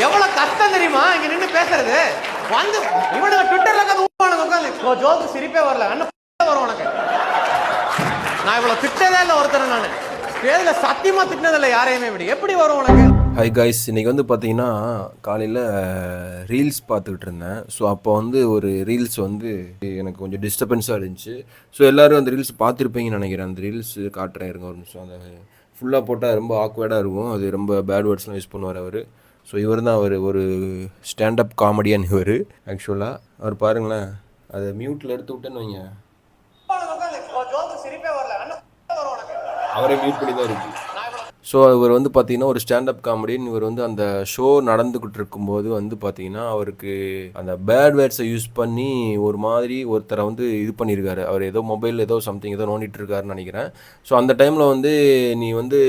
எவ்வளவு கஷ்டம் தெரியுமா இங்க நின்று பேசுறது. வந்து இவனுக்கு ட்விட்டர்ல உட்காந்து ஜோக்கு சிரிப்பே வரல. வரும் உனக்கு. நான் இவ்வளவு திட்டதே இல்லை ஒருத்தர். நான் பேர்ல சத்தியமா திட்டினதில்லை யாரையுமே. இப்படி எப்படி வரும் உனக்கு? ஹாய் காய்ஸ், இன்றைக்கி வந்து பார்த்தீங்கன்னா காலையில் ரீல்ஸ் பார்த்துக்கிட்டு இருந்தேன். ஸோ அப்போ வந்து ஒரு ரீல்ஸ் வந்து எனக்கு கொஞ்சம் டிஸ்டர்பன்ஸாக இருந்துச்சு. ஸோ எல்லோரும் அந்த ரீல்ஸ் பார்த்துருப்பீங்கன்னு நினைக்கிறேன். அந்த ரீல்ஸ் காட்டுறேன் இருங்க ஒரு நிமிஷம். அந்த ஃபுல்லாக போட்டால் ரொம்ப ஆக்வர்டாக இருக்கும். அது ரொம்ப பேட் வேர்ட்ஸ்லாம் யூஸ் பண்ணுவார் அவர். ஸோ இவர் தான் அவர் ஒரு ஸ்டாண்டப் காமெடியன். இவர் ஆக்சுவலாக அவர் பாருங்களேன், அதை மியூட்டில் எடுத்து விட்டேன்னு வைங்க, அவரே மியூட் பண்ணி தான் இருக்குது. ஸோ இவர் வந்து பார்த்திங்கன்னா ஒரு ஸ்டாண்டப் காமெடின்னு. இவர் வந்து அந்த ஷோ நடந்துக்கிட்டு இருக்கும்போது வந்து பார்த்திங்கன்னா அவருக்கு அந்த பேட் வேர்ட்ஸை யூஸ் பண்ணி ஒரு மாதிரி ஒருத்தரை வந்து இது பண்ணியிருக்காரு. அவர் ஏதோ மொபைல் ஏதோ சம்திங் ஏதோ நோண்டிட்டு இருக்காருன்னு நினைக்கிறேன். ஸோ அந்த டைமில் வந்து நீ வந்து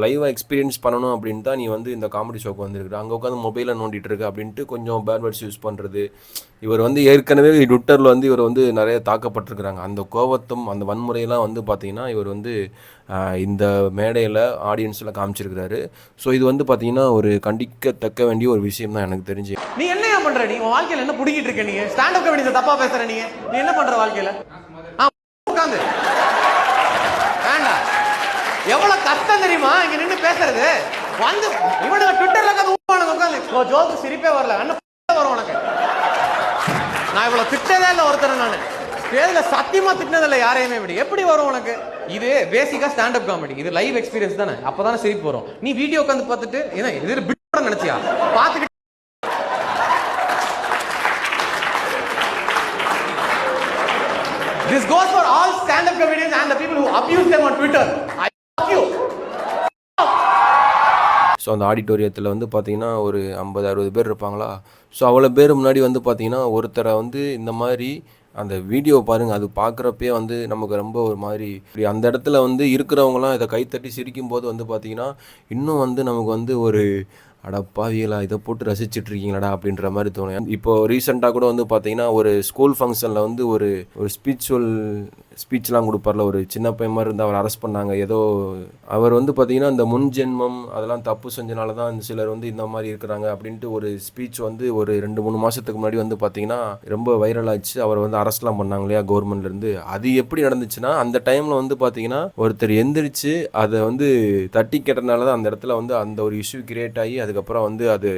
லைவாக எக்ஸ்பீரியன்ஸ் பண்ணணும் அப்படின்னு தான் நீ வந்து இந்த காமெடி ஷோக்கு வந்துருக்குற, அங்கே உட்காந்து மொபைலில் நோண்டிட்டு இருக்க அப்படின்ட்டு கொஞ்சம் பேட் வேர்ட்ஸ் யூஸ் பண்ணுறது. இவர் வந்து ஏற்கனவே ட்விட்டரில் வந்து இவர் வந்து நிறைய தாக்கப்பட்டிருக்கிறாங்க. அந்த கோவத்தும் அந்த வன்முறையெல்லாம் வந்து பார்த்திங்கன்னா இவர் வந்து இந்த மேடையில் ஆடியன்ஸில் காமிச்சிருக்கிறாரு. ஸோ இது வந்து பார்த்தீங்கன்னா ஒரு கண்டிக்கத்தக்க வேண்டிய ஒரு விஷயம் தான் எனக்கு தெரிஞ்சு. நீ என்ன பண்ணுற? நீ உன் வாழ்க்கையில் என்ன பிடிக்கிட்டு இருக்க? நீ ஸ்டாண்டப் கமெடி தப்பா பேசுற. நீ என்ன பண்ற வாழ்க்கையில்? உட்காந்து வேண்டாம். எவ்வளவு கஷ்டம் தெரியுமா இங்க நின்று பேசுறது. வந்து இவனுக்கு ட்விட்டர்ல உட்காந்து ஜோக்கு சிரிப்பே வரல. வரும் உனக்கு. நான் இவ்வளவு திட்டதே இல்லை ஒருத்தர். நான் பேர்ல சத்தியமா திட்டினதில்லை யாரையுமே. இப்படி எப்படி வரும் உனக்கு? இது பேசிக்கா ஸ்டாண்டப் காமெடி. இது லைவ் எக்ஸ்பீரியன்ஸ் தானே, அப்பதானே சிரிப்பு வரும். நீ வீடியோ உட்காந்து பார்த்துட்டு என்ன இது பிட் நினைச்சியா பார்த்துட்டு This goes for all stand-up comedians and the people who abuse them on Twitter. I love you. So அந்த ஆடிட்டோரியத்தில் வந்து பார்த்திங்கன்னா ஒரு 50-60 பேர் இருப்பாங்களா. ஸோ அவ்வளோ பேர் முன்னாடி வந்து பார்த்திங்கன்னா ஒருத்தரை வந்து இந்த மாதிரி அந்த வீடியோ பாருங்கள், அது பார்க்குறப்பே வந்து நமக்கு ரொம்ப ஒரு மாதிரி அந்த இடத்துல வந்து இருக்கிறவங்களாம் இதை கைத்தட்டி சிரிக்கும்போது வந்து பார்த்திங்கன்னா இன்னும் வந்து நமக்கு வந்து ஒரு அடப்பாவியலா இதை போட்டு ரசிச்சிட்ருக்கீங்களாடா அப்படின்ற மாதிரி தோணும். இப்போது ரீசெண்டாக கூட வந்து பார்த்திங்கன்னா ஒரு ஸ்கூல் ஃபங்க்ஷனில் வந்து ஒரு ஸ்பீச்லாம் கொடுப்பார்ல, ஒரு சின்ன பையன் மாதிரி இருந்து அவர் அரெஸ்ட் பண்ணாங்க. ஏதோ அவர் வந்து பார்த்திங்கன்னா இந்த முன் ஜென்மம் அதெல்லாம் தப்பு செஞ்சனால தான் சிலர் வந்து இந்த மாதிரி இருக்கிறாங்க அப்படின்ட்டு ஒரு ஸ்பீச் வந்து ஒரு 2-3 மாதத்துக்கு முன்னாடி வந்து பார்த்திங்கன்னா ரொம்ப வைரல் ஆச்சு. அவர் வந்து அரெஸ்ட்லாம் பண்ணாங்க இல்லையா கவர்மெண்ட்லேருந்து. அது எப்படி நடந்துச்சுன்னா அந்த டைமில் வந்து பார்த்திங்கன்னா ஒருத்தர் எந்திரிச்சு அதை வந்து தட்டி கேட்டனால தான் அந்த இடத்துல வந்து அந்த ஒரு இஷ்யூ கிரியேட் ஆகி அதுக்கப்புறம் வந்து அது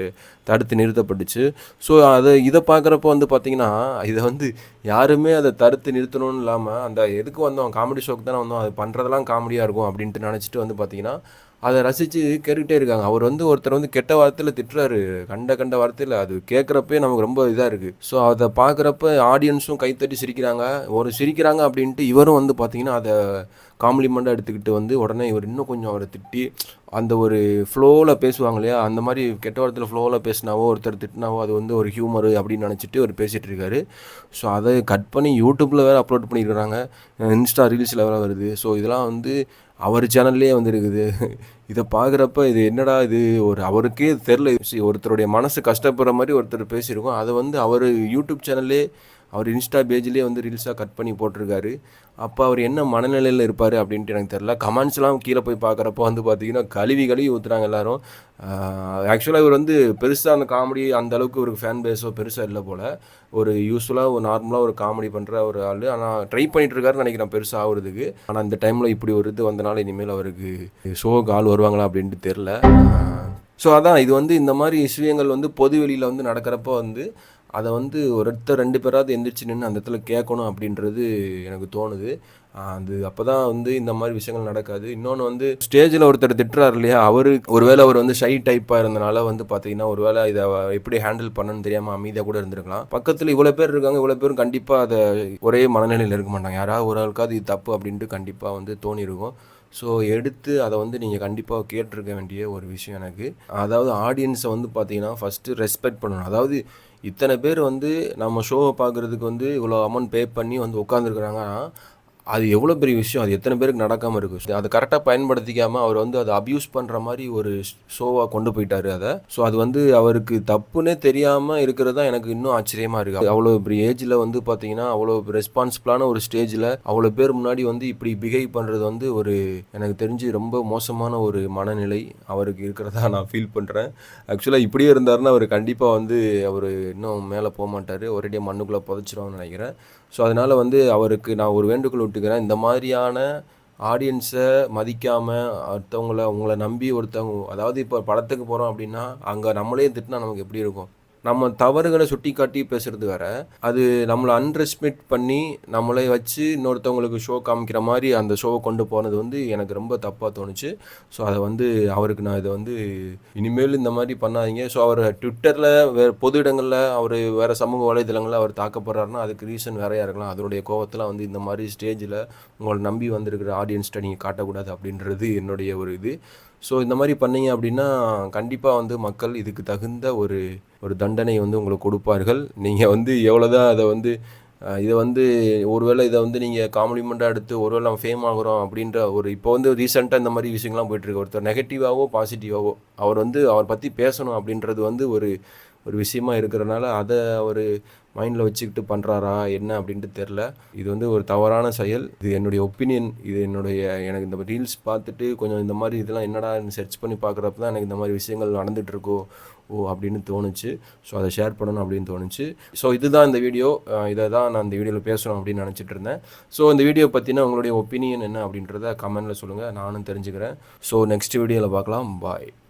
தடுத்து நிறுத்தப்பட்டுச்சு. ஸோ இதை பார்க்குறப்போ வந்து பார்த்திங்கன்னா இதை வந்து யாருமே அதை தடுத்து நிறுத்தணும்னு இல்லாமல் அந்த எதுக்கு வந்தோம், காமெடி ஷோக்கு தானே வந்தோம், அது பண்ணுறதெல்லாம் காமெடியாக இருக்கும் அப்படின்ட்டு நினச்சிட்டு வந்து பார்த்திங்கன்னா அதை ரசித்து கேட்டுக்கிட்டே இருக்காங்க. அவர் வந்து ஒருத்தர் வந்து கெட்ட வார்த்தையில் திட்டுறாரு, கண்ட வார்த்தையில். அது கேட்குறப்பே நமக்கு ரொம்ப இதாக இருக்குது. ஸோ அதை பார்க்குறப்ப ஆடியன்ஸும் கைத்தட்டி சிரிக்கிறாங்க. சிரிக்கிறாங்க அப்படின்ட்டு இவரும் வந்து பார்த்திங்கன்னா அதை காம்ப்ளிமெண்ட்டாக எடுத்துக்கிட்டு வந்து உடனே இவர் இன்னும் கொஞ்சம் அவரை திட்டி அந்த ஒரு ஃப்ளோவில் பேசுவாங்க இல்லையா, அந்த மாதிரி கெட்ட வார்த்தையில் ஃப்ளோவில் பேசினாவோ ஒருத்தர் திட்டினாவோ அது வந்து ஒரு ஹியூமரு அப்படின்னு நினச்சிட்டு அவர் பேசிகிட்டு இருக்காரு. ஸோ அதை கட் பண்ணி யூடியூப்பில் வேறு அப்லோட் பண்ணியிருக்கிறாங்க, இன்ஸ்டா ரீல்ஸில் வேறு வருது. ஸோ இதெல்லாம் வந்து அவர் சேனல்லே வந்துருக்குது. இதை பார்க்குறப்ப இது என்னடா இது அவருக்கே தெரில. ஒருத்தருடைய மனசு கஷ்டப்படுற மாதிரி ஒருத்தர் பேசியிருக்கோம், அதை வந்து அவர் யூடியூப் சேனல்லே அவர் இன்ஸ்டா பேஜ்லேயே வந்து ரீல்ஸாக கட் பண்ணி போட்டிருக்காரு. அப்போ அவர் என்ன மனநிலையில் இருப்பார் அப்படின்ட்டு எனக்கு தெரில. கமெண்ட்ஸ்லாம் கீழே போய் பார்க்குறப்போ வந்து பார்த்திங்கன்னா கழுவி ஊற்றுறாங்க எல்லோரும். ஆக்சுவலாக இவர் வந்து பெருசாக அந்த காமெடி அந்த அளவுக்கு ஒரு ஃபேன் பேஸோ பெருசாக இல்லை போல். ஒரு யூஸ்வலாக ஒரு நார்மலாக ஒரு காமெடி பண்ணுற ஒரு ஆள். ஆனால் ட்ரை பண்ணிகிட்டு இருக்காருன்னு நினைக்கிறேன் பெருசாக ஆகுறதுக்கு. ஆனால் இந்த டைமில் இப்படி ஒரு இது வந்தனால இனிமேல் அவருக்கு ஷோக்கு ஆள் வருவாங்களா அப்படின்ட்டு தெரில. ஸோ அதான் இது வந்து இந்த மாதிரி விஷயங்கள் வந்து பொது வெளியில் வந்து நடக்கிறப்போ வந்து அதை வந்து ஒருத்தர் 2 பேராவது எந்திரிச்சு நின்று அந்த இடத்துல கேட்கணும் அப்படின்றது எனக்கு தோணுது. அது அப்போ தான் வந்து இந்த மாதிரி விஷயங்கள் நடக்காது. இன்னொன்று வந்து ஸ்டேஜில் ஒருத்தர் திட்டுறாரு இல்லையா, ஒருவேளை அவர் வந்து ஷை டைப்பாக இருந்தனால வந்து பார்த்தீங்கன்னா ஒருவேளை இதை எப்படி ஹேண்டில் பண்ணணும்னு தெரியாமல் அமைதியாக கூட இருந்திருக்கலாம். பக்கத்தில் இவ்வளோ பேர் இருக்காங்க, இவ்வளோ பேரும் கண்டிப்பாக அதை ஒரே மனநிலையில் இருக்க மாட்டாங்க. யாராவது ஒரு ஆளுக்காவது இது தப்பு அப்படின்ட்டு கண்டிப்பாக வந்து தோணியிருக்கும். ஸோ எடுத்து அதை வந்து நீங்கள் கண்டிப்பாக கேட்டிருக்க வேண்டிய ஒரு விஷயம் எனக்கு. அதாவது ஆடியன்ஸை வந்து பார்த்தீங்கன்னா ஃபஸ்ட்டு ரெஸ்பெக்ட் பண்ணணும். அதாவது இத்தனை பேர் வந்து நம்ம ஷோவை பார்க்குறதுக்கு வந்து இவ்வளோ அமௌண்ட் பே பண்ணி வந்து உட்காந்துருக்குறாங்கன்னா அது எவ்வளோ பெரிய விஷயம், அது எத்தனை பேருக்கு நடக்காமல் இருக்குது. அதை கரெக்டாக பயன்படுத்திக்காமல் அவர் வந்து அதை அப்யூஸ் பண்ணுற மாதிரி ஒரு ஷோவாக கொண்டு போயிட்டார் அதை. ஸோ அது வந்து அவருக்கு தப்புன்னே தெரியாமல் இருக்கிறது தான் எனக்கு இன்னும் ஆச்சரியமாக இருக்குது. அவ்வளோ பெரிய ஏஜில் வந்து பார்த்தீங்கன்னா அவ்வளோ ரெஸ்பான்சிபிளான ஒரு ஸ்டேஜில் அவ்வளோ பேர் முன்னாடி வந்து இப்படி பிஹேவ் பண்ணுறது வந்து ஒரு எனக்கு தெரிஞ்சு ரொம்ப மோசமான ஒரு மனநிலை அவருக்கு இருக்கிறதா நான் ஃபீல் பண்ணுறேன். ஆக்சுவலாக இப்படியே இருந்தாருன்னா அவர் கண்டிப்பாக வந்து அவர் இன்னும் மேலே போக மாட்டார், ஒரேடியாக மண்ணுக்குள்ளே புதைச்சிருவான்னு நினைக்கிறேன். ஸோ அதனால் வந்து அவருக்கு நான் ஒரு வேண்டுகோள் விட்டுக்கிறேன், இந்த மாதிரியான ஆடியன்ஸை மதிக்காமல் உங்களை நம்பி ஒருத்தவங்க, அதாவது இப்போ படத்துக்கு போகிறோம் அப்படின்னா அங்கே நம்மளே திட்டினா நமக்கு எப்படி இருக்கும்? நம்ம தவறுகளை சுட்டி காட்டி பேசுகிறது வேற, அது நம்மளை அன்ரெஸ்பெக்ட் பண்ணி நம்மளை வச்சு இன்னொருத்தவங்களுக்கு ஷோ காமிக்கிற மாதிரி அந்த ஷோவை கொண்டு போனது வந்து எனக்கு ரொம்ப தப்பாக தோணுச்சு. ஸோ அதை வந்து அவருக்கு நான் இதை வந்து இனிமேல் இந்த மாதிரி பண்ணாதீங்க. ஸோ அவர் ட்விட்டரில் வேறு பொது இடங்களில் அவர் வேறு சமூக வலைதளங்களில் அவர் தாக்கப்படுறாருன்னா அதுக்கு ரீசன் வேறையாக இருக்கலாம். அதனுடைய கோவத்தில் வந்து இந்த மாதிரி ஸ்டேஜில் உங்களை நம்பி வந்திருக்கிற ஆடியன்ஸ்ட்டை நீங்கள் காட்டக்கூடாது அப்படின்றது என்னுடைய ஒரு இது. ஸோ இந்த மாதிரி பண்ணீங்க அப்படின்னா கண்டிப்பாக வந்து மக்கள் இதுக்கு தகுந்த ஒரு தண்டனை வந்து உங்களுக்கு கொடுப்பார்கள். நீங்கள் வந்து எவ்வளோதான் அதை வந்து இதை வந்து ஒருவேளை இதை வந்து நீங்கள் காம்ப்ளிமெண்ட்டாக எடுத்து ஒருவேளை நம்ம ஃபேம் ஆகுறோம் அப்படின்ற ஒரு இப்போ வந்து ரீசெண்டாக இந்த மாதிரி விஷயங்கள்லாம் போயிட்டுருக்கு. ஒருத்தர் நெகட்டிவாகவோ பாசிட்டிவாகவோ அவர் பற்றி பேசணும் அப்படின்றது வந்து ஒரு விஷயமா இருக்கிறனால அதை அவர் மைண்டில் வச்சுக்கிட்டு பண்ணுறாரா என்ன அப்படின்ட்டு தெரில. இது வந்து ஒரு தவறான செயல். இது என்னுடைய ஒப்பீனியன். இது எனக்கு இந்த ரீல்ஸ் பார்த்துட்டு கொஞ்சம் இந்த மாதிரி இதெல்லாம் என்னடா சர்ச் பண்ணி பார்க்குறப்ப தான் எனக்கு இந்த மாதிரி விஷயங்கள் நடந்துகிட்ருக்கோ அப்படின்னு தோணுச்சு. ஸோ அதை ஷேர் பண்ணணும் அப்படின்னு தோணுச்சு. ஸோ இதுதான் இந்த வீடியோ. இதை தான் நான் இந்த வீடியோவில் பேசணும் அப்படின்னு நினச்சிட்டு இருந்தேன். ஸோ இந்த வீடியோ பற்றின உங்களுடைய ஒப்பீனியன் என்ன அப்படின்றத கமெண்ட்டில் சொல்லுங்கள், நானும் தெரிஞ்சுக்கிறேன். ஸோ நெக்ஸ்ட் வீடியோவில் பார்க்கலாம். பாய்.